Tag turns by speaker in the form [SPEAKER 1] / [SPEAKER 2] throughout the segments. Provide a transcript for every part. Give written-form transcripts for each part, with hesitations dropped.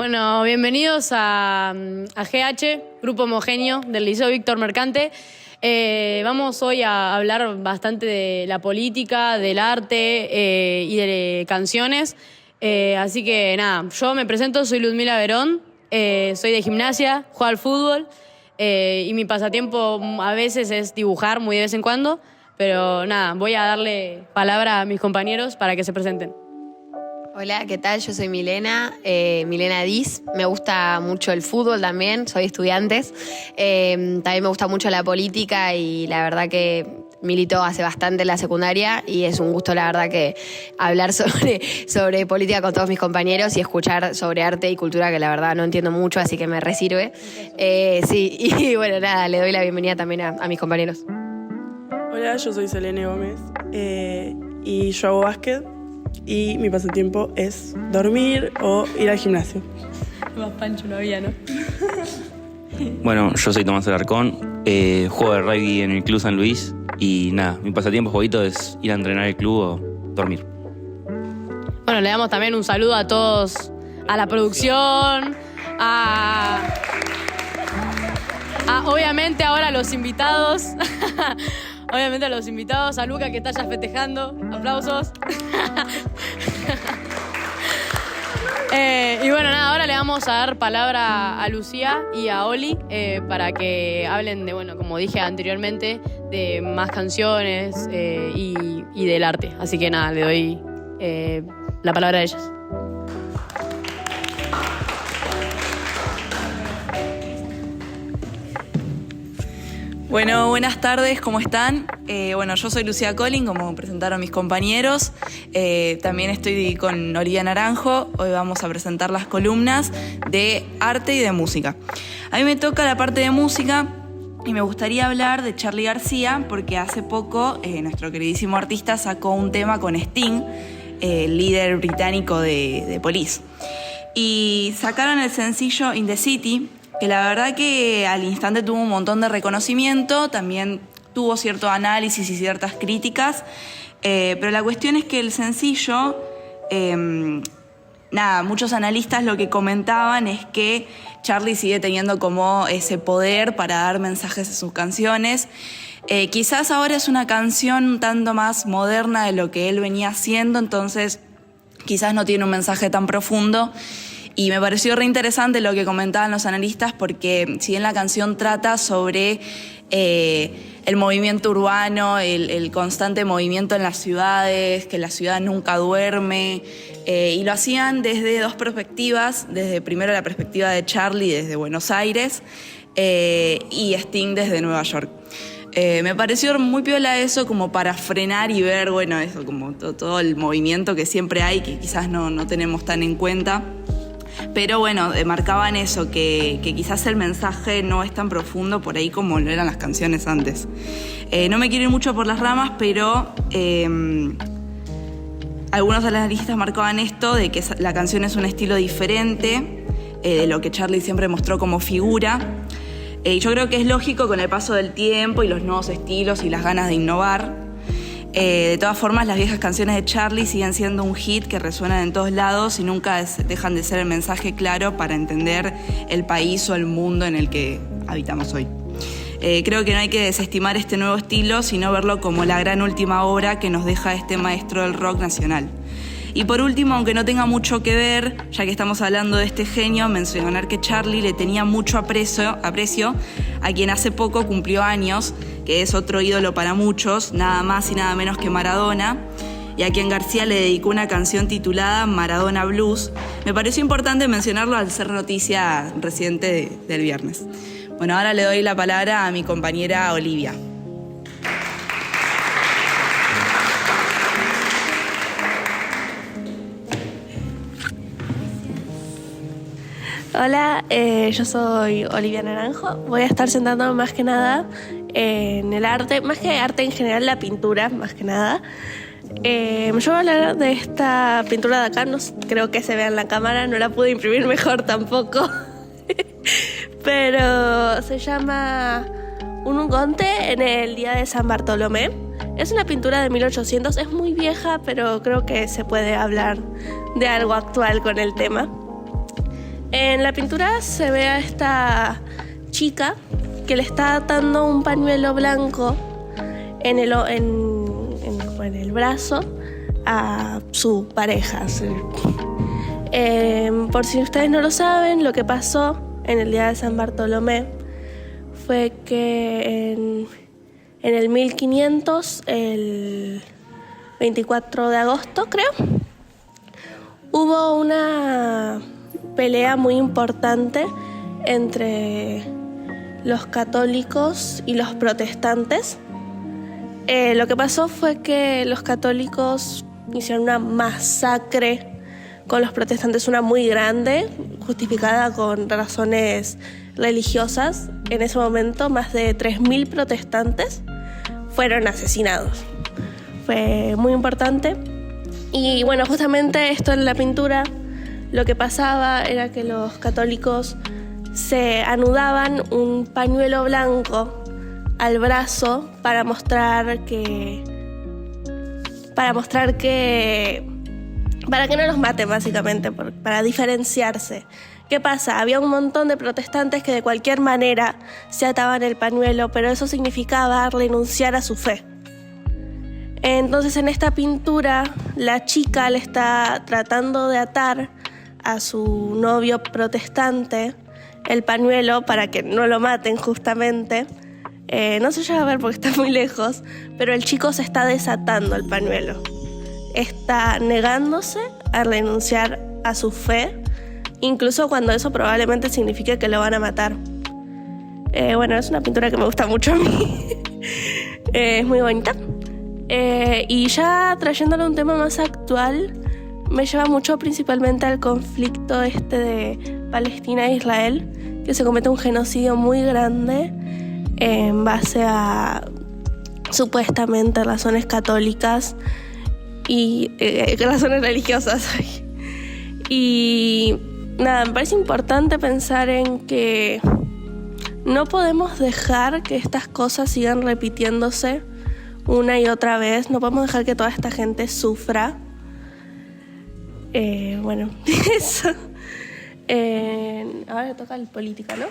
[SPEAKER 1] Bueno, bienvenidos a GH, Grupo Homogéneo del Liceo Víctor Mercante. Vamos hoy a hablar bastante de la política, del arte y de canciones. Así que nada, yo me presento, soy Ludmila Verón, soy de gimnasia, juego al fútbol y mi pasatiempo a veces es dibujar, muy de vez en cuando. Pero nada, voy a darle palabra a mis compañeros para que se presenten.
[SPEAKER 2] Hola, ¿qué tal? Yo soy Milena, Milena Diz. Me gusta mucho el fútbol también, soy estudiante. También me gusta mucho la política y la verdad que milito hace bastante en la secundaria y es un gusto, la verdad, que hablar sobre política con todos mis compañeros y escuchar sobre arte y cultura, que la verdad no entiendo mucho, así que me resirve. Sí, y bueno, nada, le doy la bienvenida también a mis compañeros.
[SPEAKER 3] Hola, yo soy Selene Gómez y yo hago básquet y mi pasatiempo es dormir o ir al gimnasio.
[SPEAKER 1] Más pancho no había, ¿no?
[SPEAKER 4] Bueno, yo soy Tomás Alarcón, juego de rugby en el Club San Luis y nada, mi pasatiempo favorito es ir a entrenar al club o dormir.
[SPEAKER 1] Bueno, le damos también un saludo a todos, a la producción, obviamente ahora a los invitados. Obviamente a los invitados, a Luca que está ya festejando. Aplausos. Y bueno, nada, ahora le vamos a dar palabra a Lucía y a Oli para que hablen de, bueno, como dije anteriormente, de más canciones y del arte. Así que nada, le doy la palabra a ellas.
[SPEAKER 5] Bueno, buenas tardes, ¿cómo están? Bueno, yo soy Lucía Collin, como presentaron mis compañeros. También estoy con Olivia Naranjo. Hoy vamos a presentar las columnas de arte y de música. A mí me toca la parte de música y me gustaría hablar de Charly García porque hace poco nuestro queridísimo artista sacó un tema con Sting, el líder británico de Police. Y sacaron el sencillo In the City, que la verdad que al instante tuvo un montón de reconocimiento, también tuvo cierto análisis y ciertas críticas, pero la cuestión es que el sencillo, muchos analistas lo que comentaban es que Charly sigue teniendo como ese poder para dar mensajes en sus canciones. Quizás ahora es una canción un tanto más moderna de lo que él venía haciendo, entonces quizás no tiene un mensaje tan profundo. Y me pareció re interesante lo que comentaban los analistas porque si bien la canción trata sobre el movimiento urbano, el constante movimiento en las ciudades, que la ciudad nunca duerme, y lo hacían desde dos perspectivas, desde primero la perspectiva de Charly desde Buenos Aires y Sting desde Nueva York. Me pareció muy piola eso como para frenar y ver, bueno, eso como todo el movimiento que siempre hay, que quizás no tenemos tan en cuenta. Pero bueno, marcaban eso, que quizás el mensaje no es tan profundo por ahí como lo eran las canciones antes. No me quiero ir mucho por las ramas, pero algunos de las analistas marcaban esto, de que la canción es un estilo diferente de lo que Charly siempre mostró como figura. Y yo creo que es lógico con el paso del tiempo y los nuevos estilos y las ganas de innovar. De todas formas, las viejas canciones de Charly siguen siendo un hit que resuenan en todos lados y nunca dejan de ser el mensaje claro para entender el país o el mundo en el que habitamos hoy. Creo que no hay que desestimar este nuevo estilo, sino verlo como la gran última obra que nos deja este maestro del rock nacional. Y por último, aunque no tenga mucho que ver, ya que estamos hablando de este genio, mencionar que Charly le tenía mucho aprecio a quien hace poco cumplió años, que es otro ídolo para muchos, nada más y nada menos que Maradona, y a quien García le dedicó una canción titulada Maradona Blues. Me pareció importante mencionarlo al ser noticia reciente del viernes. Bueno, ahora le doy la palabra a mi compañera Olivia.
[SPEAKER 6] Hola, yo soy Olivia Naranjo. Voy a estar sentándome más que nada en el arte, más que arte en general, la pintura, más que nada. Yo voy a hablar de esta pintura de acá, no creo que se vea en la cámara, no la pude imprimir mejor tampoco. Pero se llama Un Ungonte en el día de San Bartolomé. Es una pintura de 1800, es muy vieja, pero creo que se puede hablar de algo actual con el tema. En la pintura se ve a esta chica que le está atando un pañuelo blanco en el brazo a su pareja. Por si ustedes no lo saben, lo que pasó en el día de San Bartolomé fue que en el 1500, el 24 de agosto creo, hubo una pelea muy importante entre los católicos y los protestantes. Lo que pasó fue que los católicos hicieron una masacre con los protestantes, una muy grande, justificada con razones religiosas. En ese momento, más de 3.000 protestantes fueron asesinados. Fue muy importante. Y bueno, justamente esto en la pintura, lo que pasaba era que los católicos se anudaban un pañuelo blanco al brazo para mostrar que no los maten, básicamente, para diferenciarse. ¿Qué pasa? Había un montón de protestantes que de cualquier manera se ataban el pañuelo, pero eso significaba renunciar a su fe. Entonces, en esta pintura, la chica le está tratando de atar a su novio protestante el pañuelo para que no lo maten, justamente. No se llega a ver porque está muy lejos, pero el chico se está desatando el pañuelo. Está negándose a renunciar a su fe, incluso cuando eso probablemente signifique que lo van a matar. Bueno, es una pintura que me gusta mucho a mí. Es muy bonita. Y ya trayéndole un tema más actual, me lleva mucho principalmente al conflicto de Palestina e Israel, que se comete un genocidio muy grande en base a supuestamente razones católicas y razones religiosas. Y nada, me parece importante pensar en que no podemos dejar que estas cosas sigan repitiéndose una y otra vez. No podemos dejar que toda esta gente sufra. Bueno, eso. Ahora toca el política, ¿no?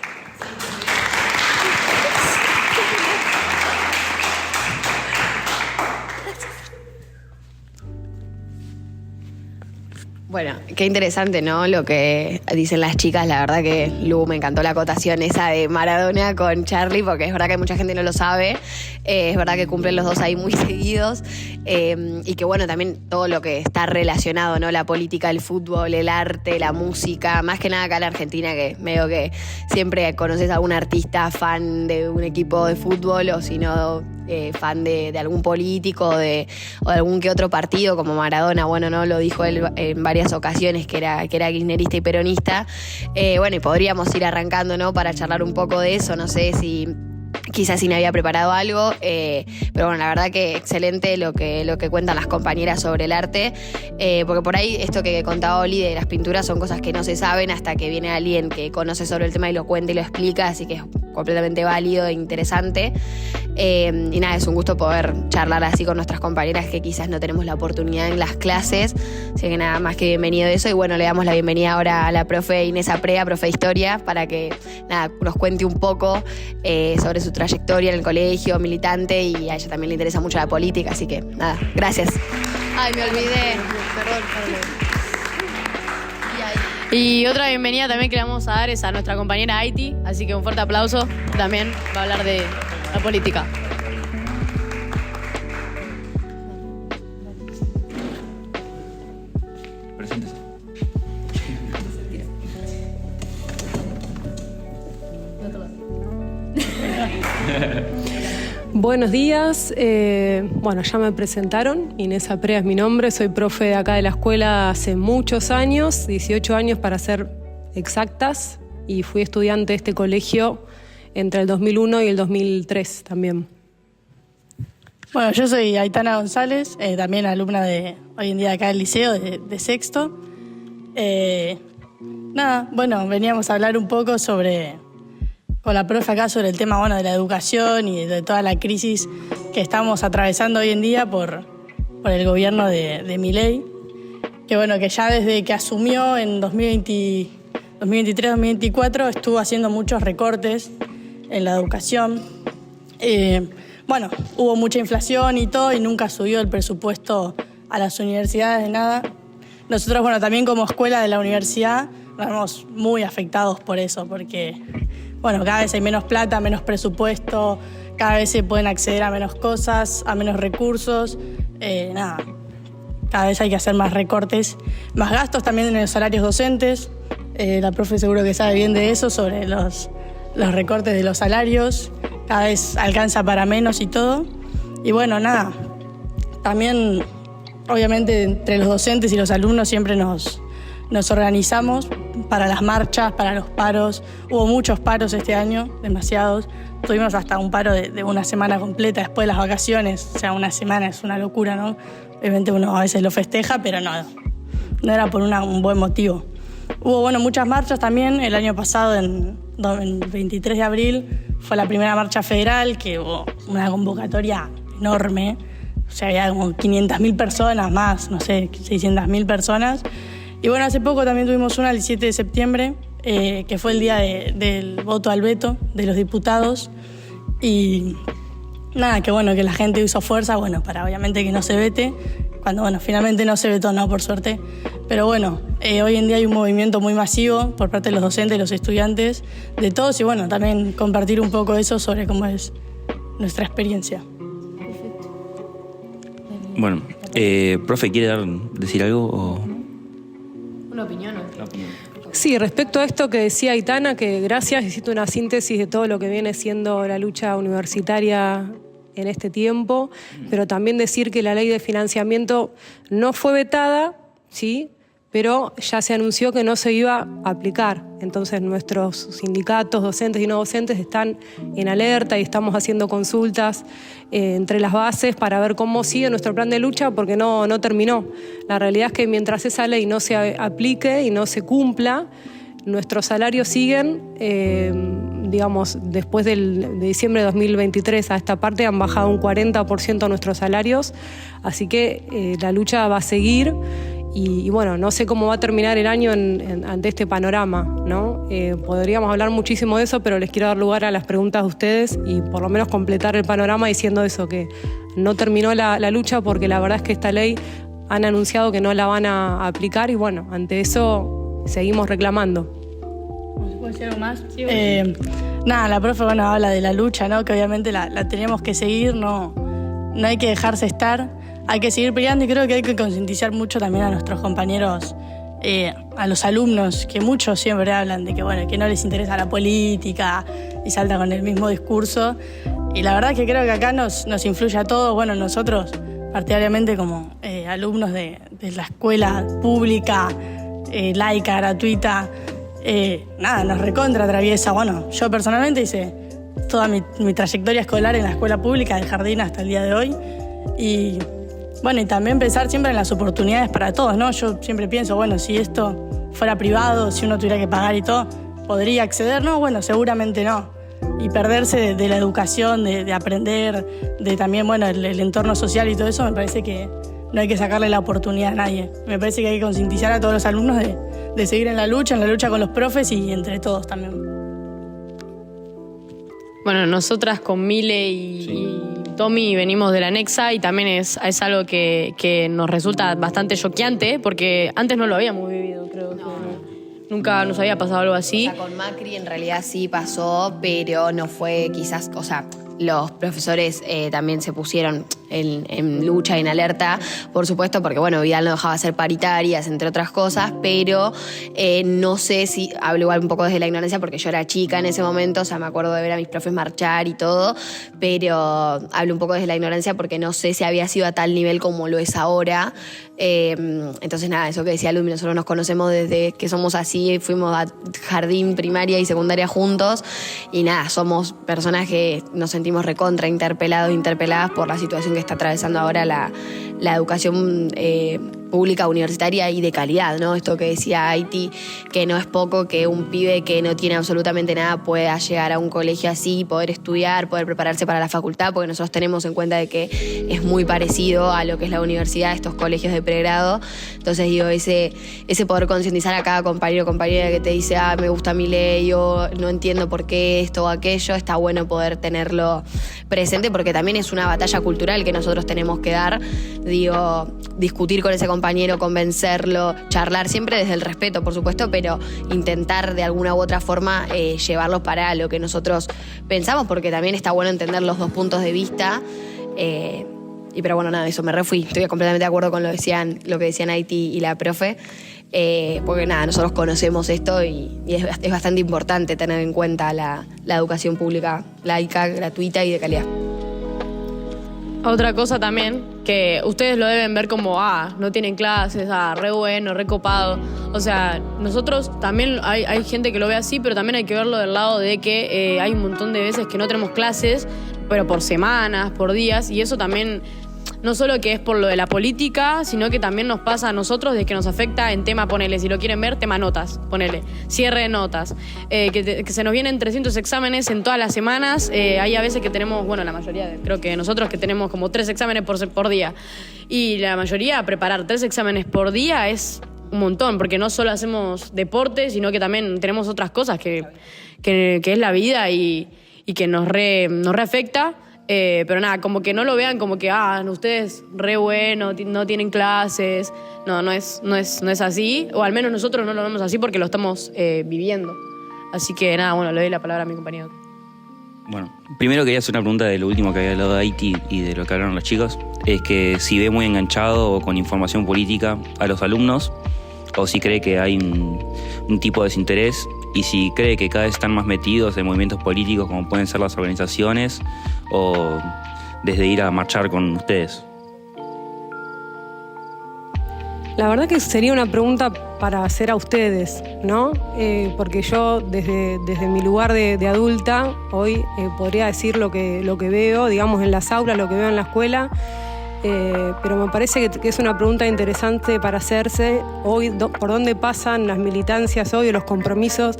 [SPEAKER 2] Bueno, qué interesante, ¿no? Lo que dicen las chicas. La verdad que, Lu, me encantó la acotación esa de Maradona con Charlie, porque es verdad que mucha gente no lo sabe. Es verdad que cumplen los dos ahí muy seguidos. Y que, bueno, también todo lo que está relacionado, ¿no? La política, el fútbol, el arte, la música. Más que nada acá en Argentina, que medio que siempre conoces a algún artista fan de un equipo de fútbol, o si no, fan de algún político o de algún que otro partido, como Maradona. Bueno, no lo dijo él en varias ocasiones, que era kirchnerista y peronista. Bueno, y podríamos ir arrancando, ¿no? Para charlar un poco de eso. No sé si quizás me había preparado algo, pero bueno, la verdad que excelente lo que cuentan las compañeras sobre el arte, porque por ahí esto que contaba Oli de las pinturas son cosas que no se saben hasta que viene alguien que conoce sobre el tema y lo cuenta y lo explica, así que es completamente válido e interesante. Y nada, es un gusto poder charlar así con nuestras compañeras que quizás no tenemos la oportunidad en las clases, así que nada más que bienvenido eso. Y bueno, le damos la bienvenida ahora a la profe Inés Aprea, profe de Historia, para que nada, nos cuente un poco sobre su trayectoria en el colegio, militante, y a ella también le interesa mucho la política, así que nada, gracias. Ay, me olvidé, perdón.
[SPEAKER 1] Y otra bienvenida también que le vamos a dar es a nuestra compañera Haiti, así que un fuerte aplauso, también va a hablar de la política.
[SPEAKER 4] Preséntese.
[SPEAKER 7] Buenos días, bueno, ya me presentaron, Inés Aprea es mi nombre, soy profe de acá de la escuela hace muchos años, 18 años para ser exactas, y fui estudiante de este colegio entre el 2001 y el 2003 también.
[SPEAKER 8] Bueno, yo soy Aitana González, también alumna de hoy en día acá del liceo, de sexto. Nada, bueno, veníamos a hablar un poco con la profe acá sobre el tema, bueno, de la educación y de toda la crisis que estamos atravesando hoy en día por el gobierno de Milei, que bueno, que ya desde que asumió en 2020, 2023-2024 estuvo haciendo muchos recortes en la educación. Bueno, hubo mucha inflación y todo, y nunca subió el presupuesto a las universidades de nada. Nosotros, bueno, también como escuela de la universidad, nos vemos muy afectados por eso, porque, bueno, cada vez hay menos plata, menos presupuesto, cada vez se pueden acceder a menos cosas, a menos recursos, cada vez hay que hacer más recortes, más gastos también en los salarios docentes. La profe seguro que sabe bien de eso, sobre los recortes de los salarios, cada vez alcanza para menos y todo. Y bueno, también obviamente entre los docentes y los alumnos siempre nos organizamos para las marchas, para los paros. Hubo muchos paros este año, demasiados. Tuvimos hasta un paro de una semana completa después de las vacaciones. O sea, una semana es una locura, ¿no? Obviamente uno a veces lo festeja, pero no era por un buen motivo. Hubo, bueno, muchas marchas también. El año pasado, en 23 de abril, fue la primera marcha federal, que hubo una convocatoria enorme. O sea, había como 500.000 personas más, no sé, 600.000 personas. Y bueno, hace poco también tuvimos una el 7 de septiembre, que fue el día del voto al veto de los diputados. Y que bueno, que la gente hizo fuerza, bueno, para obviamente que no se vete, cuando, bueno, finalmente no se vetó, no, por suerte. Pero bueno, hoy en día hay un movimiento muy masivo por parte de los docentes, los estudiantes, de todos, y bueno, también compartir un poco eso sobre cómo es nuestra experiencia.
[SPEAKER 4] Bueno, profe, ¿quiere decir algo? O...
[SPEAKER 1] Una opinión.
[SPEAKER 7] Sí, respecto a esto que decía Aitana, que gracias, hiciste una síntesis de todo lo que viene siendo la lucha universitaria en este tiempo, pero también decir que la ley de financiamiento no fue vetada, ¿sí?, pero ya se anunció que no se iba a aplicar. Entonces nuestros sindicatos, docentes y no docentes están en alerta y estamos haciendo consultas entre las bases para ver cómo sigue nuestro plan de lucha, porque no terminó. La realidad es que mientras esa ley no se aplique y no se cumpla, nuestros salarios siguen, digamos, después de diciembre de 2023 a esta parte han bajado un 40% nuestros salarios, así que la lucha va a seguir. Y bueno, no sé cómo va a terminar el año ante este panorama, ¿no? Podríamos hablar muchísimo de eso, pero les quiero dar lugar a las preguntas de ustedes y por lo menos completar el panorama diciendo eso, que no terminó la lucha porque la verdad es que esta ley han anunciado que no la van a aplicar y bueno, ante eso seguimos reclamando.
[SPEAKER 8] ¿Puedo decir algo más? Sí, la profe, bueno, habla de la lucha, ¿no? Que obviamente la tenemos que seguir, no hay que dejarse estar. Hay que seguir peleando y creo que hay que concientizar mucho también a nuestros compañeros, a los alumnos, que muchos siempre hablan de que, bueno, que no les interesa la política y saltan con el mismo discurso. Y la verdad es que creo que acá nos influye a todos. Bueno, nosotros, partidariamente como alumnos de la escuela pública, laica, gratuita, nos recontra atraviesa. Bueno, yo personalmente hice toda mi trayectoria escolar en la escuela pública, del jardín hasta el día de hoy. Y bueno, y también pensar siempre en las oportunidades para todos, ¿no? Yo siempre pienso, bueno, si esto fuera privado, si uno tuviera que pagar y todo, ¿podría acceder? No, bueno, seguramente no. Y perderse de la educación, de aprender, de también, bueno, el entorno social y todo eso, me parece que no hay que sacarle la oportunidad a nadie. Me parece que hay que concientizar a todos los alumnos de seguir en la lucha con los profes y entre todos también.
[SPEAKER 1] Bueno, nosotras con Mile y Tommy venimos de la Nexa y también es algo que nos resulta bastante choqueante porque antes no lo habíamos vivido, creo. Nunca nos había pasado algo así.
[SPEAKER 2] O sea, con Macri en realidad sí pasó, pero no fue quizás, o sea, los profesores también se pusieron en lucha y en alerta, por supuesto, porque bueno, Vidal no dejaba de hacer paritarias, entre otras cosas, pero no sé si, hablo igual un poco desde la ignorancia, porque yo era chica en ese momento, o sea, me acuerdo de ver a mis profes marchar y todo, pero hablo un poco desde la ignorancia porque no sé si había sido a tal nivel como lo es ahora. Entonces nada, eso que decía Lumi, nosotros nos conocemos desde que somos así, fuimos a jardín, primaria y secundaria juntos, y nada, somos personas que nos sentimos recontra interpeladas por la situación que está atravesando ahora la educación pública, universitaria y de calidad, ¿no? Esto que decía Haití, que no es poco que un pibe que no tiene absolutamente nada pueda llegar a un colegio así, poder estudiar, poder prepararse para la facultad, porque nosotros tenemos en cuenta de que es muy parecido a lo que es la universidad, estos colegios de pregrado. Entonces digo, ese poder concientizar a cada compañero o compañera que te dice, me gusta mi ley, o no entiendo por qué esto o aquello, está bueno poder tenerlo presente, porque también es una batalla cultural que nosotros tenemos que dar, digo, discutir con ese compañero, convencerlo, charlar siempre desde el respeto, por supuesto, pero intentar de alguna u otra forma llevarlos para lo que nosotros pensamos, porque también está bueno entender los dos puntos de vista. Pero bueno, nada, eso me refui. Estoy completamente de acuerdo con lo que decían Haití y la profe, porque nada, nosotros conocemos esto y es bastante importante tener en cuenta la educación pública laica, gratuita y de calidad.
[SPEAKER 1] Otra cosa también, que ustedes lo deben ver como, no tienen clases, re bueno, re copado. O sea, nosotros también, hay gente que lo ve así, pero también hay que verlo del lado de que hay un montón de veces que no tenemos clases, pero por semanas, por días, y eso también, no solo que es por lo de la política, sino que también nos pasa a nosotros de que nos afecta en tema, ponele, si lo quieren ver, tema notas, ponele, cierre de notas, que se nos vienen 300 exámenes en todas las semanas, hay a veces que tenemos, bueno, la mayoría, creo que nosotros que tenemos como 3 exámenes por día, y la mayoría, preparar 3 exámenes por día es un montón, porque no solo hacemos deporte, sino que también tenemos otras cosas que es la vida y que nos reafecta. Pero nada, como que no lo vean como que, ustedes re bueno, no tienen clases. No es así, o al menos nosotros no lo vemos así porque lo estamos viviendo. Así que nada, bueno, le doy la palabra a mi compañero.
[SPEAKER 4] Bueno, primero quería hacer una pregunta de lo último que había hablado de Haití y de lo que hablaron los chicos. Es que si ve muy enganchado o con información política a los alumnos, o si cree que hay un tipo de desinterés, y si cree que cada vez están más metidos en movimientos políticos como pueden ser las organizaciones, o desde ir a marchar con ustedes.
[SPEAKER 7] La verdad que sería una pregunta para hacer a ustedes, ¿no? Porque yo desde mi lugar de adulta hoy podría decir lo que veo, digamos, en las aulas, lo que veo en la escuela, pero me parece que es una pregunta interesante para hacerse hoy, por dónde pasan las militancias hoy, los compromisos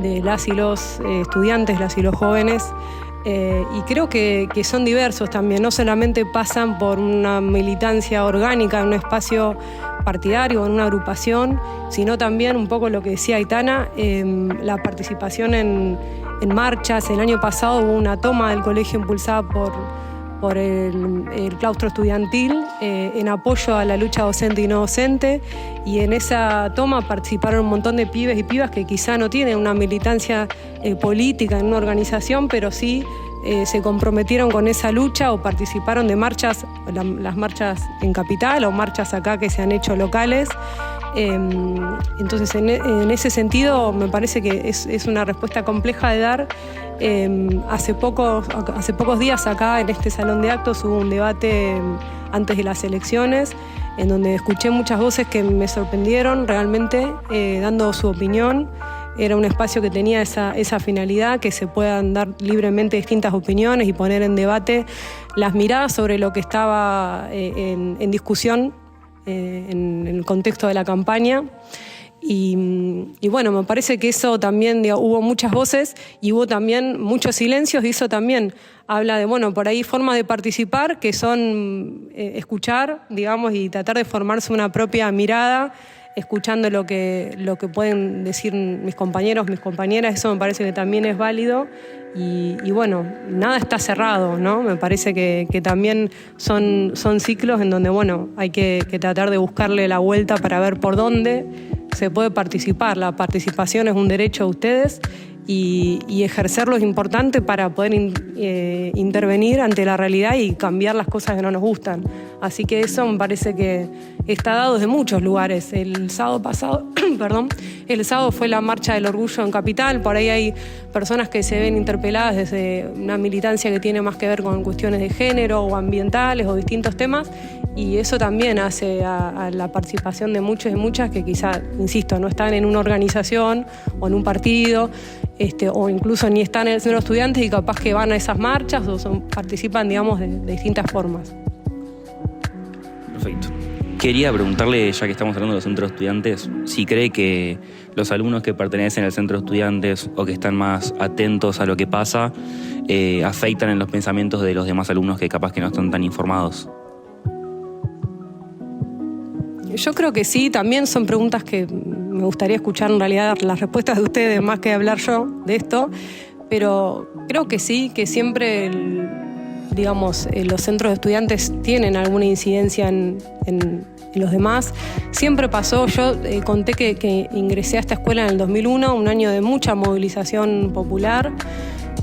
[SPEAKER 7] de las y los estudiantes, las y los jóvenes. Y creo que son diversos también, no solamente pasan por una militancia orgánica en un espacio partidario o en una agrupación, sino también un poco lo que decía Aitana, la participación en marchas. El año pasado hubo una toma del colegio impulsada por el claustro estudiantil en apoyo a la lucha docente y no docente, y en esa toma participaron un montón de pibes y pibas que quizá no tienen una militancia política en una organización, pero sí se comprometieron con esa lucha o participaron de marchas, las marchas en Capital o marchas acá que se han hecho locales. Entonces en ese sentido me parece que es una respuesta compleja de dar. Hace pocos días acá en este salón de actos hubo un debate antes de las elecciones en donde escuché muchas voces que me sorprendieron realmente dando su opinión. Era un espacio que tenía esa finalidad, que se puedan dar libremente distintas opiniones y poner en debate las miradas sobre lo que estaba en discusión en el contexto de la campaña. Y bueno, me parece que eso también, hubo muchas voces y hubo también muchos silencios, y eso también habla de, bueno, por ahí formas de participar que son escuchar, digamos, y tratar de formarse una propia mirada, escuchando lo que pueden decir mis compañeros, mis compañeras. Eso me parece que también es válido. Y bueno, nada está cerrado, ¿no? Me parece que también son ciclos en donde, bueno, hay que tratar de buscarle la vuelta para ver por dónde se puede participar. La participación es un derecho a ustedes y ejercerlo es importante para poder intervenir ante la realidad y cambiar las cosas que no nos gustan. Así que eso me parece que está dado desde muchos lugares. El sábado pasado, el sábado fue la Marcha del Orgullo en Capital. Por ahí hay personas que se ven interpeladas desde una militancia que tiene más que ver con cuestiones de género o ambientales o distintos temas, y eso también hace a la participación de muchos y muchas que quizá, insisto, no están en una organización o en un partido, o incluso ni están en el centro de estudiantes y capaz que van a esas marchas o participan, digamos, de distintas formas.
[SPEAKER 4] Perfecto. Quería preguntarle, ya que estamos hablando de los centros de estudiantes, si cree que los alumnos que pertenecen al centro de estudiantes o que están más atentos a lo que pasa afectan en los pensamientos de los demás alumnos que capaz que no están tan informados.
[SPEAKER 7] Yo creo que sí, también son preguntas que me gustaría escuchar en realidad las respuestas de ustedes más que hablar yo de esto, pero creo que sí, que siempre los centros de estudiantes tienen alguna incidencia en los demás. Siempre pasó, yo conté que ingresé a esta escuela en el 2001, un año de mucha movilización popular,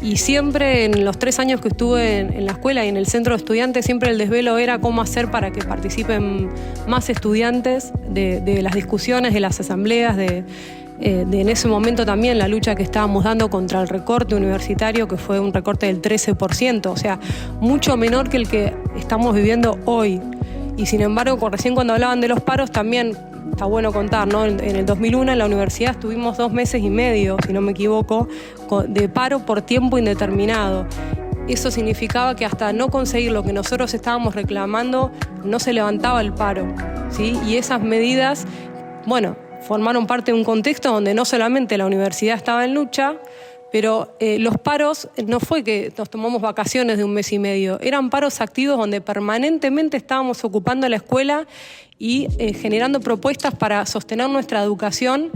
[SPEAKER 7] y siempre en los 3 años que estuve en la escuela y en el centro de estudiantes, siempre el desvelo era cómo hacer para que participen más estudiantes de las discusiones, de las asambleas, de en ese momento también la lucha que estábamos dando contra el recorte universitario, que fue un recorte del 13%, o sea, mucho menor que el que estamos viviendo hoy. Y sin embargo, recién cuando hablaban de los paros, también está bueno contar, ¿no? En el 2001 en la universidad estuvimos 2 meses y medio, si no me equivoco, de paro por tiempo indeterminado. Eso significaba que hasta no conseguir lo que nosotros estábamos reclamando, no se levantaba el paro, ¿sí? Y esas medidas, bueno, formaron parte de un contexto donde no solamente la universidad estaba en lucha, pero los paros no fue que nos tomamos vacaciones de 1 mes y medio, eran paros activos donde permanentemente estábamos ocupando la escuela y generando propuestas para sostener nuestra educación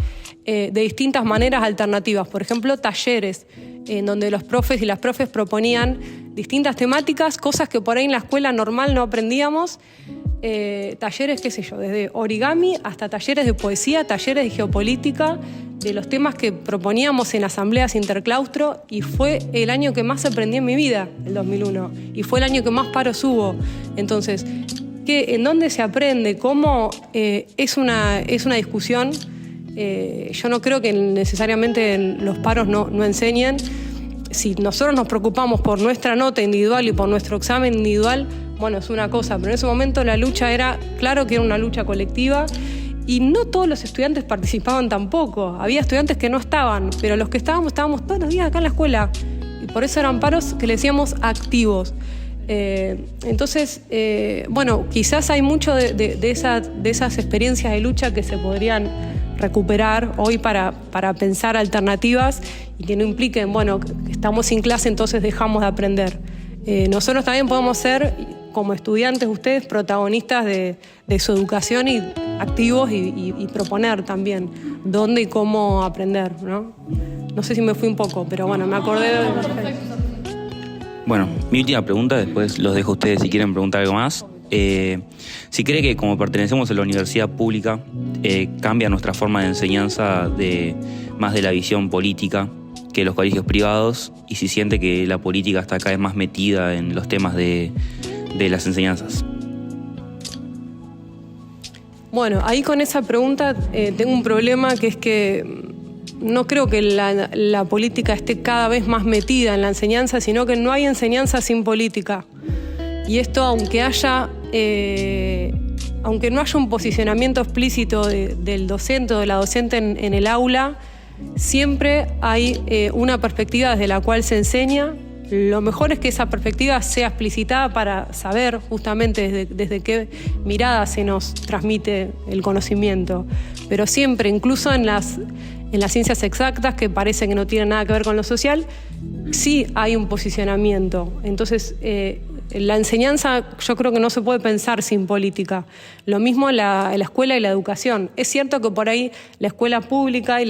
[SPEAKER 7] de distintas maneras alternativas. Por ejemplo, talleres, en donde los profes y las profes proponían distintas temáticas, cosas que por ahí en la escuela normal no aprendíamos. Talleres, qué sé yo, desde origami hasta talleres de poesía, talleres de geopolítica, de los temas que proponíamos en asambleas interclaustro, y fue el año que más aprendí en mi vida, el 2001, y fue el año que más paros hubo. Entonces, ¿en dónde se aprende? ¿Cómo? Es una discusión. Yo no creo que necesariamente los paros no enseñen. Si nosotros nos preocupamos por nuestra nota individual y por nuestro examen individual, bueno, es una cosa, pero en ese momento la lucha era, claro que era una lucha colectiva, y no todos los estudiantes participaban tampoco. Había estudiantes que no estaban, pero los que estábamos todos los días acá en la escuela, y por eso eran paros que le decíamos activos. Entonces, bueno, quizás hay mucho de esas experiencias de lucha que se podrían recuperar hoy para pensar alternativas y que no impliquen, bueno, que estamos sin clase, entonces dejamos de aprender. Nosotros también podemos ser, como estudiantes, ustedes, protagonistas de su educación y activos y proponer también dónde y cómo aprender, ¿no? No sé si me fui un poco, pero bueno, me acordé de...
[SPEAKER 4] Bueno, mi última pregunta, después los dejo a ustedes si quieren preguntar algo más. Si cree que como pertenecemos a la universidad pública, cambia nuestra forma de enseñanza más de la visión política que los colegios privados, y si siente que la política está cada vez más metida en los temas de las enseñanzas.
[SPEAKER 7] Bueno, ahí con esa pregunta tengo un problema, que es que no creo que la política esté cada vez más metida en la enseñanza, sino que no hay enseñanza sin política. Y esto, aunque no haya un posicionamiento explícito del docente o de la docente en el aula, siempre hay una perspectiva desde la cual se enseña. Lo mejor es que esa perspectiva sea explicitada para saber justamente desde qué mirada se nos transmite el conocimiento. Pero siempre, incluso en las ciencias exactas, que parece que no tienen nada que ver con lo social, sí hay un posicionamiento. Entonces, la enseñanza yo creo que no se puede pensar sin política. Lo mismo la escuela y la educación. Es cierto que por ahí la escuela pública y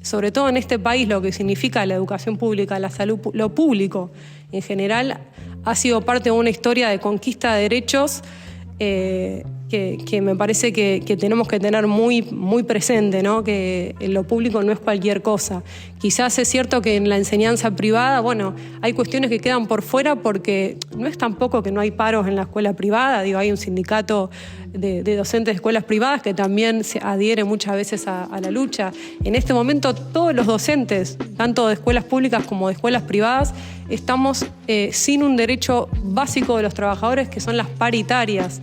[SPEAKER 7] sobre todo en este país, lo que significa la educación pública, la salud, lo público en general, ha sido parte de una historia de conquista de derechos que me parece que tenemos que tener muy, muy presente, ¿no? Que lo público no es cualquier cosa. Quizás es cierto que en la enseñanza privada, bueno, hay cuestiones que quedan por fuera, porque no es tampoco que no hay paros en la escuela privada. Digo, hay un sindicato de docentes de escuelas privadas que también se adhiere muchas veces a la lucha. En este momento todos los docentes, tanto de escuelas públicas como de escuelas privadas, estamos sin un derecho básico de los trabajadores, que son las paritarias.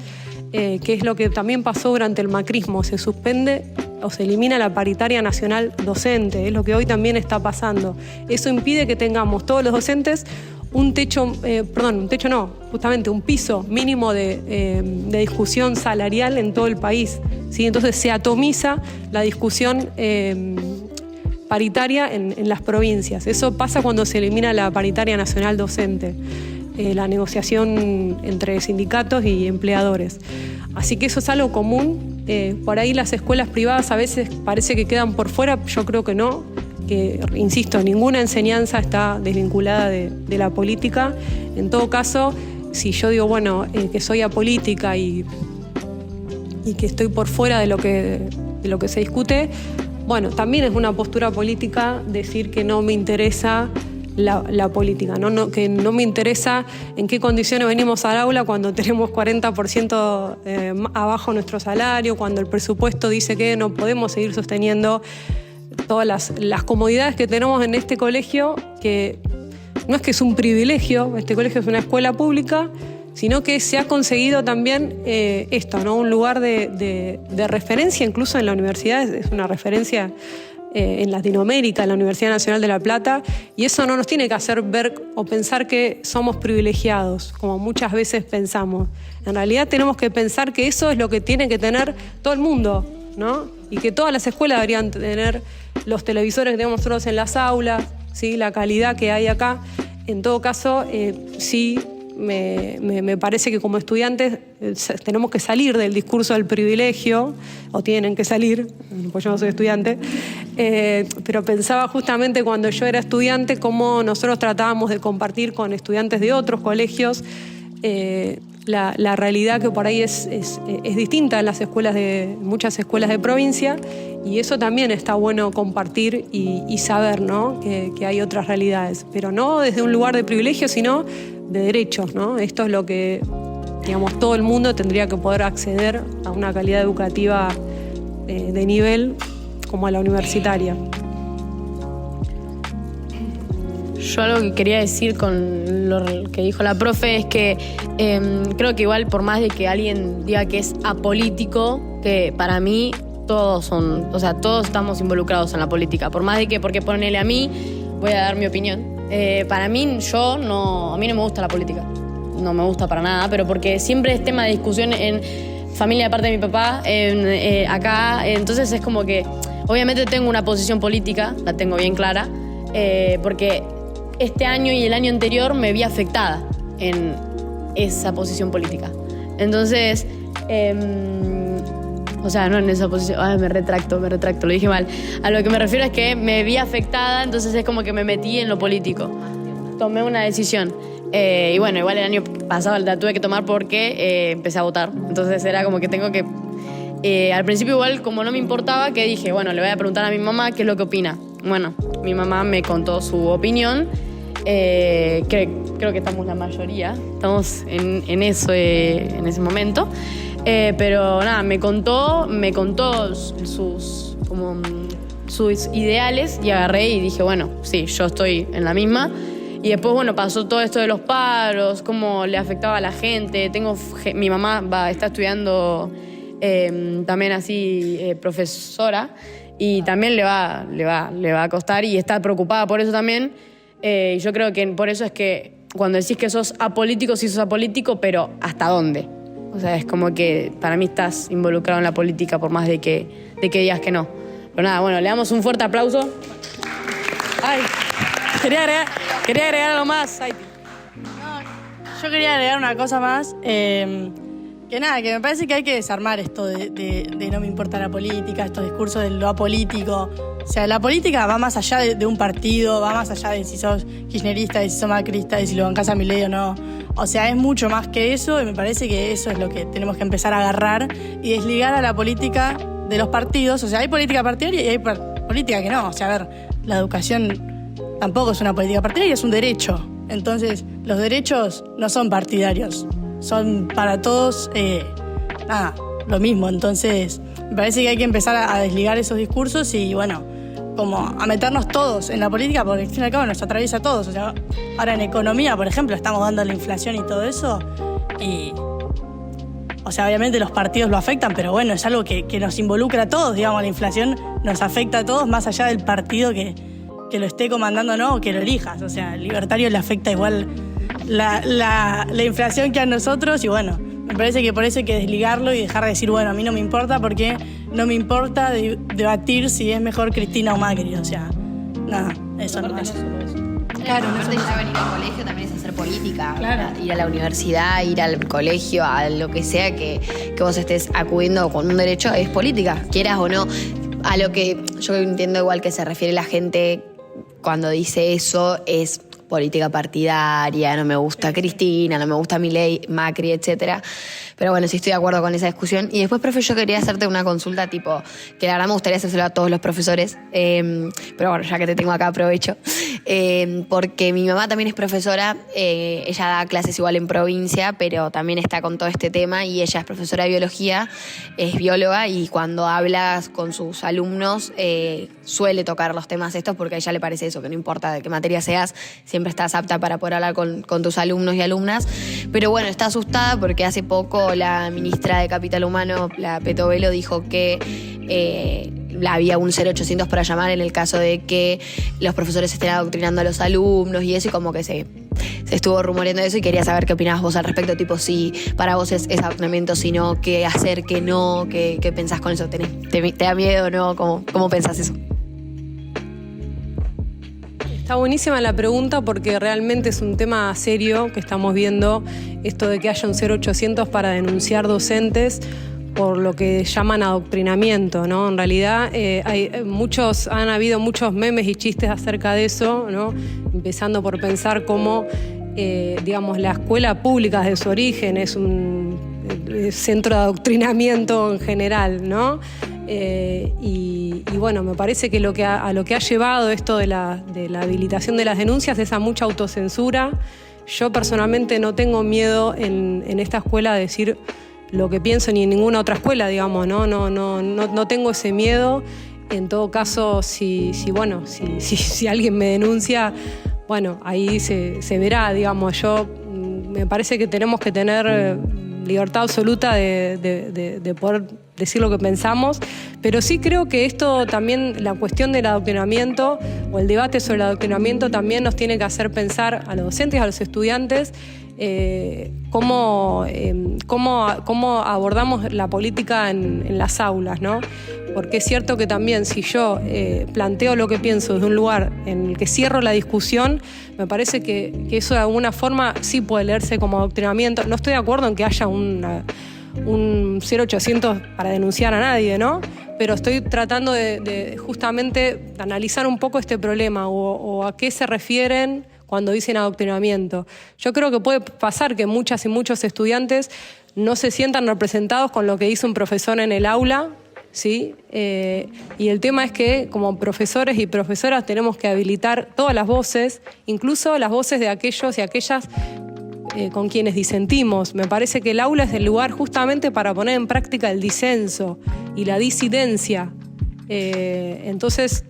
[SPEAKER 7] Que es lo que también pasó durante el macrismo. Se suspende o se elimina la paritaria nacional docente, es lo que hoy también está pasando. Eso impide que tengamos todos los docentes un piso mínimo de discusión salarial en todo el país, ¿sí? Entonces se atomiza la discusión paritaria en las provincias. Eso pasa cuando se elimina la paritaria nacional docente, la negociación entre sindicatos y empleadores. Así que eso es algo común. Por ahí las escuelas privadas a veces parece que quedan por fuera, yo creo que no, que, insisto, ninguna enseñanza está desvinculada de la política. En todo caso, si yo digo, bueno, que soy apolítica y que estoy por fuera de lo que se discute, bueno, también es una postura política decir que no me interesa la política, que no me interesa en qué condiciones venimos al aula cuando tenemos 40% abajo nuestro salario, cuando el presupuesto dice que no podemos seguir sosteniendo todas las comodidades que tenemos en este colegio, que no es que es un privilegio, este colegio es una escuela pública, sino que se ha conseguido también esto, ¿no? Un lugar de referencia, incluso en la universidad, es una referencia en Latinoamérica, en la Universidad Nacional de La Plata, y eso no nos tiene que hacer ver o pensar que somos privilegiados, como muchas veces pensamos. En realidad tenemos que pensar que eso es lo que tiene que tener todo el mundo, ¿no? Y que todas las escuelas deberían tener los televisores que tenemos nosotros en las aulas, ¿sí? La calidad que hay acá. En todo caso, sí, me parece que como estudiantes tenemos que salir del discurso del privilegio, o tienen que salir, pues yo no soy estudiante, pero pensaba justamente cuando yo era estudiante cómo nosotros tratábamos de compartir con estudiantes de otros colegios la realidad que por ahí es distinta en las escuelas muchas escuelas de provincia, y eso también está bueno compartir y saber, ¿no? que hay otras realidades, pero no desde un lugar de privilegio, sino de derechos, ¿no? Esto es lo que, digamos, todo el mundo tendría que poder acceder a una calidad educativa de nivel como la universitaria.
[SPEAKER 1] Yo algo que quería decir con lo que dijo la profe es que creo que igual por más de que alguien diga que es apolítico, que para mí todos estamos involucrados en la política. Por más de que, porque ponele a mí, voy a dar mi opinión. Para mí, a mí no me gusta la política. No me gusta para nada, pero porque siempre es tema de discusión en familia de parte de mi papá, acá. Entonces es como que, obviamente tengo una posición política, la tengo bien clara, porque este año y el año anterior me vi afectada en esa posición política. Entonces, no en esa posición, me retracto, lo dije mal. A lo que me refiero es que me vi afectada, entonces es como que me metí en lo político. Tomé una decisión. Y bueno, igual el año pasado la tuve que tomar porque empecé a votar. Entonces era como que tengo que... al principio igual, como no me importaba, que dije, bueno, le voy a preguntar a mi mamá qué es lo que opina. Bueno, mi mamá me contó su opinión. Creo que estamos la mayoría, estamos en eso, en ese momento. Pero nada, me contó sus ideales y agarré y dije, bueno, sí, yo estoy en la misma. Y después, bueno, pasó todo esto de los paros, cómo le afectaba a la gente. Mi mamá está estudiando también así profesora, y también le va a costar y está preocupada por eso también. Y yo creo que por eso es que cuando decís que sos apolítico, sí sos apolítico, pero ¿hasta dónde? O sea, es como que para mí estás involucrado en la política por más de que digas que no. Pero nada, bueno, le damos un fuerte aplauso. Ay, quería agregar algo más. Ay.
[SPEAKER 8] No, yo quería agregar una cosa más. Que me parece que hay que desarmar esto de no me importa la política, estos discursos de lo apolítico. O sea, la política va más allá de un partido, va más allá de si sos kirchnerista, de si sos macrista, de si lo bancás a Milei o no. O sea, es mucho más que eso, y me parece que eso es lo que tenemos que empezar a agarrar y desligar a la política de los partidos. O sea, hay política partidaria y hay política que no. O sea, a ver, la educación tampoco es una política partidaria, es un derecho. Entonces, los derechos no son partidarios, son para todos lo mismo. Entonces, me parece que hay que empezar a desligar esos discursos y, bueno, como a meternos todos en la política, porque al fin y al cabo nos atraviesa a todos. O sea, ahora en economía, por ejemplo, estamos dando la inflación y todo eso, y, o sea, obviamente los partidos lo afectan, pero bueno, es algo que nos involucra a todos, digamos, la inflación nos afecta a todos, más allá del partido que que lo esté comandando o no, o que lo elijas. O sea, al libertario le afecta igual la inflación que a nosotros y bueno, me parece que por eso hay que desligarlo y dejar de decir, bueno, a mí no me importa porque no me importa debatir si es mejor Cristina o Macri. O sea, nada, eso no es.
[SPEAKER 2] Claro, aparte ya venir al colegio también es hacer política.
[SPEAKER 8] Claro.
[SPEAKER 2] Ir a la universidad, ir al colegio, a lo que sea que vos estés acudiendo con un derecho, es política, quieras o no. A lo que yo entiendo igual que se refiere la gente cuando dice eso es política partidaria, no me gusta Cristina, no me gusta Milei, Macri, etcétera. Pero bueno, sí estoy de acuerdo con esa discusión. Y después, profe, yo quería hacerte una consulta tipo, que la verdad me gustaría hacérselo a todos los profesores, pero bueno, ya que te tengo acá aprovecho. Porque mi mamá también es profesora, ella da clases igual en provincia, pero también está con todo este tema y ella es profesora de biología, es bióloga y cuando hablas con sus alumnos suele tocar los temas estos porque a ella le parece eso, que no importa de qué materia seas, siempre estás apta para poder hablar con tus alumnos y alumnas. Pero bueno, está asustada porque hace poco la ministra de Capital Humano, la Petovelo, dijo que había un 0800 para llamar en el caso de que los profesores estén adoctrinando a los alumnos y eso, y como que se estuvo rumoreando eso y quería saber qué opinabas vos al respecto, tipo si para vos es adoctrinamiento, si no, qué hacer, qué no, qué pensás con eso, ¿te da miedo o no? ¿Cómo pensás eso?
[SPEAKER 7] Está buenísima la pregunta porque realmente es un tema serio que estamos viendo, esto de que haya un 0800 para denunciar docentes por lo que llaman adoctrinamiento, ¿no? En realidad han habido muchos memes y chistes acerca de eso, ¿no? Empezando por pensar cómo, la escuela pública desde su origen es un centro de adoctrinamiento en general, ¿no? Y bueno, me parece que a lo que ha llevado esto de la habilitación de las denuncias es a mucha autocensura. Yo personalmente no tengo miedo en esta escuela a decir lo que pienso ni en ninguna otra escuela, digamos, no tengo ese miedo. En todo caso, si alguien me denuncia, bueno, ahí se verá, digamos. Me parece que tenemos que tener libertad absoluta de poder decir lo que pensamos, pero sí creo que esto también, la cuestión del adoctrinamiento o el debate sobre el adoctrinamiento también nos tiene que hacer pensar a los docentes, a los estudiantes, cómo abordamos la política en las aulas, ¿no? Porque es cierto que también si yo planteo lo que pienso desde un lugar en el que cierro la discusión, me parece que eso de alguna forma sí puede leerse como adoctrinamiento. No estoy de acuerdo en que haya un 0800 para denunciar a nadie, ¿no? Pero estoy tratando de justamente analizar un poco este problema o a qué se refieren cuando dicen adoctrinamiento. Yo creo que puede pasar que muchas y muchos estudiantes no se sientan representados con lo que dice un profesor en el aula, ¿sí? Y el tema es que como profesores y profesoras tenemos que habilitar todas las voces, incluso las voces de aquellos y aquellas con quienes disentimos. Me parece que el aula es el lugar justamente para poner en práctica el disenso y la disidencia. Entonces,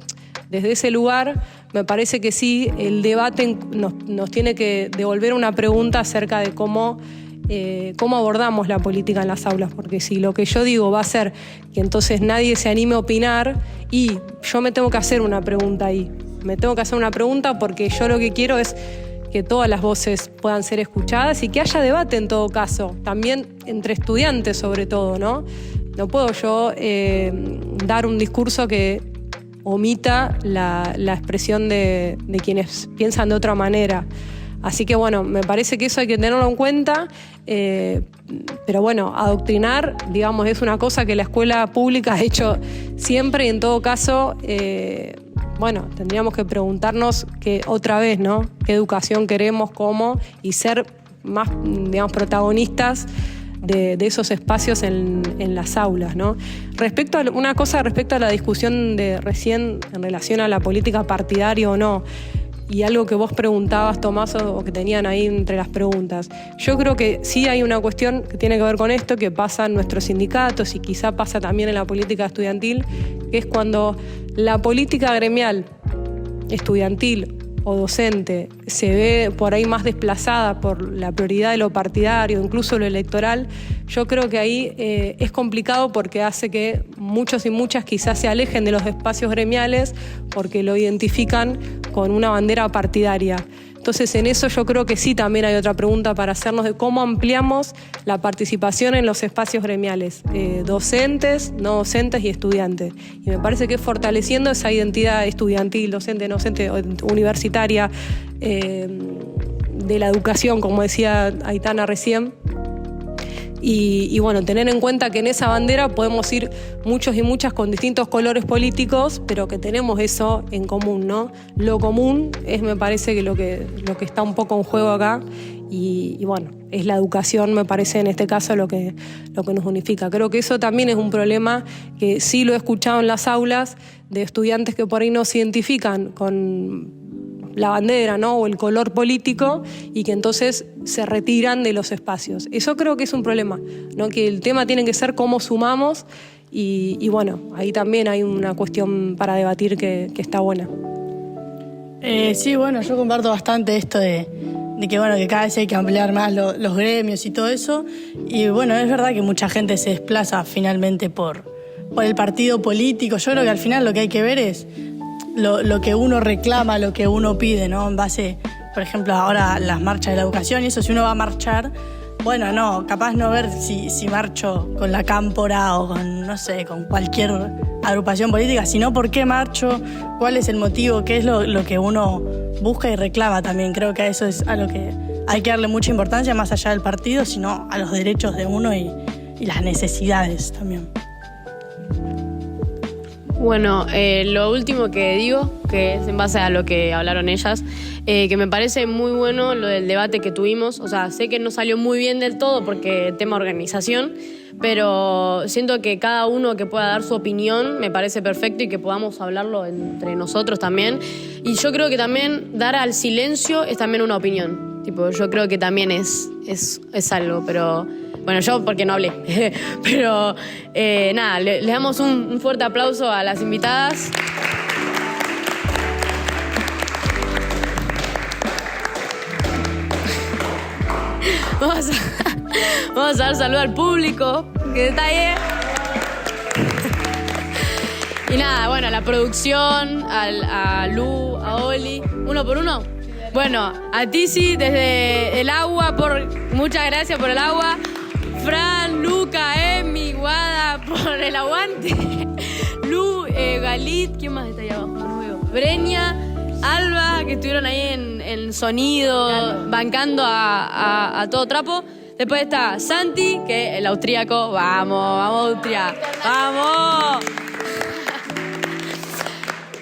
[SPEAKER 7] desde ese lugar, me parece que sí, el debate nos tiene que devolver una pregunta acerca de cómo abordamos la política en las aulas, porque si lo que yo digo va a ser que entonces nadie se anime a opinar y yo me tengo que hacer una pregunta ahí. Me tengo que hacer una pregunta porque yo lo que quiero es que todas las voces puedan ser escuchadas y que haya debate en todo caso, también entre estudiantes sobre todo, ¿no? No puedo yo dar un discurso que omita la expresión de quienes piensan de otra manera. Así que bueno, me parece que eso hay que tenerlo en cuenta, pero bueno, adoctrinar, digamos, es una cosa que la escuela pública ha hecho siempre y en todo caso, bueno, tendríamos que preguntarnos otra vez, ¿no? ¿Qué educación queremos, cómo? Y ser más, digamos, protagonistas de esos espacios en las aulas, ¿no? Respecto a la discusión de recién en relación a la política partidaria o no, y algo que vos preguntabas, Tomás, o que tenían ahí entre las preguntas. Yo creo que sí hay una cuestión que tiene que ver con esto, que pasa en nuestros sindicatos y quizá pasa también en la política estudiantil, que es cuando la política gremial, estudiantil o docente se ve por ahí más desplazada por la prioridad de lo partidario, incluso lo electoral. Yo creo que ahí es complicado porque hace que muchos y muchas quizás se alejen de los espacios gremiales porque lo identifican con una bandera partidaria. Entonces, en eso yo creo que sí también hay otra pregunta para hacernos de cómo ampliamos la participación en los espacios gremiales, docentes, no docentes y estudiantes. Y me parece que fortaleciendo esa identidad estudiantil, docente, no docente, universitaria, de la educación, como decía Aitana recién, y bueno, tener en cuenta que en esa bandera podemos ir muchos y muchas con distintos colores políticos, pero que tenemos eso en común, ¿no? Lo común es, me parece, que lo que está un poco en juego acá, y bueno, es la educación, me parece, en este caso lo que nos unifica. Creo que eso también es un problema que sí lo he escuchado en las aulas de estudiantes que por ahí no se identifican con la bandera, ¿no? O el color político, y que entonces se retiran de los espacios. Eso creo que es un problema, ¿no? Que el tema tiene que ser cómo sumamos, y bueno, ahí también hay una cuestión para debatir que está buena.
[SPEAKER 8] Sí, bueno, yo comparto bastante esto de que bueno, que cada vez hay que ampliar más los gremios y todo eso. Y bueno, es verdad que mucha gente se desplaza finalmente por el partido político. Yo creo que al final lo que hay que ver es lo que uno reclama, lo que uno pide, ¿no? En base, por ejemplo, ahora las marchas de la educación y eso, si uno va a marchar, bueno, no, capaz no ver si marcho con la Cámpora o con, no sé, con cualquier agrupación política, sino por qué marcho, cuál es el motivo, qué es lo que uno busca y reclama también. Creo que a eso es a lo que hay que darle mucha importancia, más allá del partido, sino a los derechos de uno y las necesidades también.
[SPEAKER 1] Bueno, lo último que digo, que es en base a lo que hablaron ellas, que me parece muy bueno lo del debate que tuvimos. O sea, sé que no salió muy bien del todo porque tema organización, pero siento que cada uno que pueda dar su opinión me parece perfecto, y que podamos hablarlo entre nosotros también. Y yo creo que también dar al silencio es también una opinión. Tipo, yo creo que también es algo, pero... Bueno, yo porque no hablé, pero nada, le damos un fuerte aplauso a las invitadas. Vamos a dar saludo al público, que detalle. Y nada, bueno, a la producción, a Lu, a Oli, uno por uno. Bueno, a Tizi desde el agua, muchas gracias por el agua. Fran, Luca, Emi, Guada, por el aguante. Lu, Galit, ¿quién más está ahí abajo? No veo. Breña, Alba, que estuvieron ahí en sonido, claro, bancando a todo trapo. Después está Santi, que el austríaco. Vamos, Austria. ¡Vamos!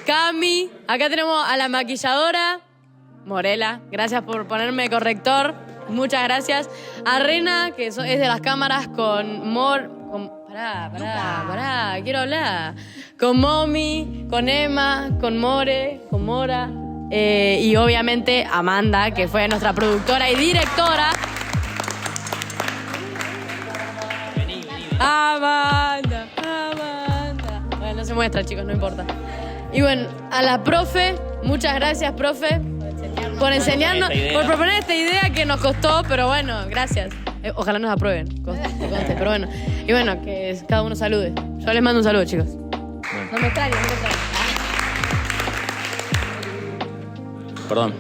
[SPEAKER 1] Cami, acá tenemos a la maquilladora, Morela. Gracias por ponerme corrector. Muchas gracias. A Rena, que es de las cámaras, con Pará, quiero hablar. Con Momi, con Emma, con More, con Mora. Y obviamente Amanda, que fue nuestra productora y directora. Amanda. Bueno, no se muestra, chicos, no importa. Y bueno, a la profe, muchas gracias, profe, por enseñarnos, por proponer esta idea que nos costó, pero bueno, gracias. Ojalá nos aprueben, conste, pero bueno. Y bueno, que cada uno salude. Yo les mando un saludo, chicos. Bueno. No me extrañen.
[SPEAKER 4] Perdón.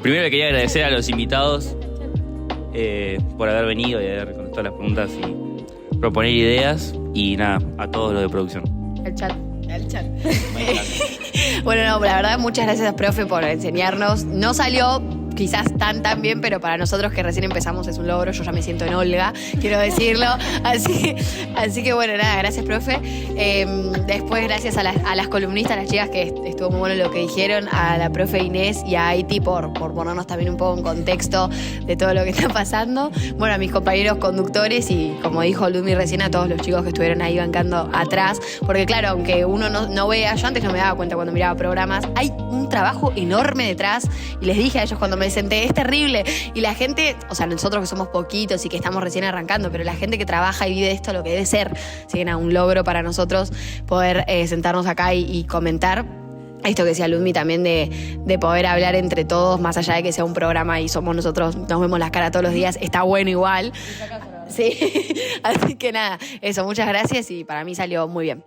[SPEAKER 4] Primero quería agradecer a los invitados por haber venido y haber contestado las preguntas y proponer ideas. Y nada, a todos los de producción.
[SPEAKER 1] El chat.
[SPEAKER 2] Bueno, no, la verdad, muchas gracias, profe, por enseñarnos. No salió quizás tan bien, pero para nosotros que recién empezamos es un logro. Yo ya me siento en Olga, quiero decirlo. Así que bueno, nada, gracias, profe. Después, gracias a las columnistas, a las chicas, que estuvo muy bueno lo que dijeron, a la profe Inés y a Haití por ponernos también un poco en contexto de todo lo que está pasando. Bueno, a mis compañeros conductores y, como dijo Ludmi recién, a todos los chicos que estuvieron ahí bancando atrás. Porque claro, aunque uno no vea, yo antes no me daba cuenta cuando miraba programas, hay un trabajo enorme detrás. Y les dije a ellos cuando me senté, es terrible. Y la gente, o sea, nosotros que somos poquitos y que estamos recién arrancando, pero la gente que trabaja y vive esto, lo que debe ser. Así que nada, un logro para nosotros poder sentarnos acá y comentar. Esto que decía Ludmi también de poder hablar entre todos, más allá de que sea un programa y somos nosotros, nos vemos las caras todos los días, está bueno igual. Sí, así que nada, eso, muchas gracias y para mí salió muy bien.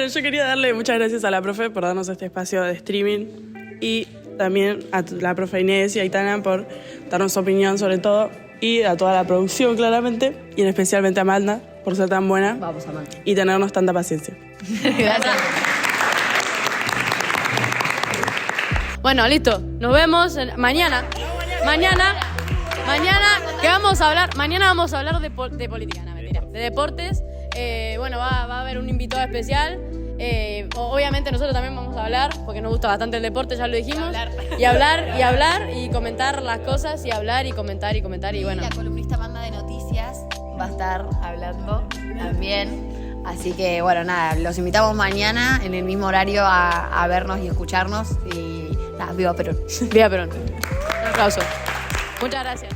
[SPEAKER 3] Bueno, yo quería darle muchas gracias a la profe por darnos este espacio de streaming y también a la profe Inés y a Aitana por darnos su opinión sobre todo y a toda la producción claramente y especialmente a Amanda por ser tan buena.
[SPEAKER 2] Vamos, Amanda.
[SPEAKER 3] Y tenernos tanta paciencia.
[SPEAKER 2] Gracias.
[SPEAKER 1] Bueno, listo. Nos vemos mañana. Mañana, que vamos a hablar. Mañana vamos a hablar de política, no, mentira. De deportes. Bueno, va a haber un invitado especial. Obviamente nosotros también vamos a hablar, porque nos gusta bastante el deporte, ya lo dijimos. Y hablar y comentar las cosas y hablar y comentar y bueno.
[SPEAKER 2] La columnista Amanda de Noticias va a estar hablando también. Así que, bueno, nada, los invitamos mañana en el mismo horario a vernos y escucharnos. Y nada, viva Perón.
[SPEAKER 1] Viva Perón. Un aplauso. Muchas gracias.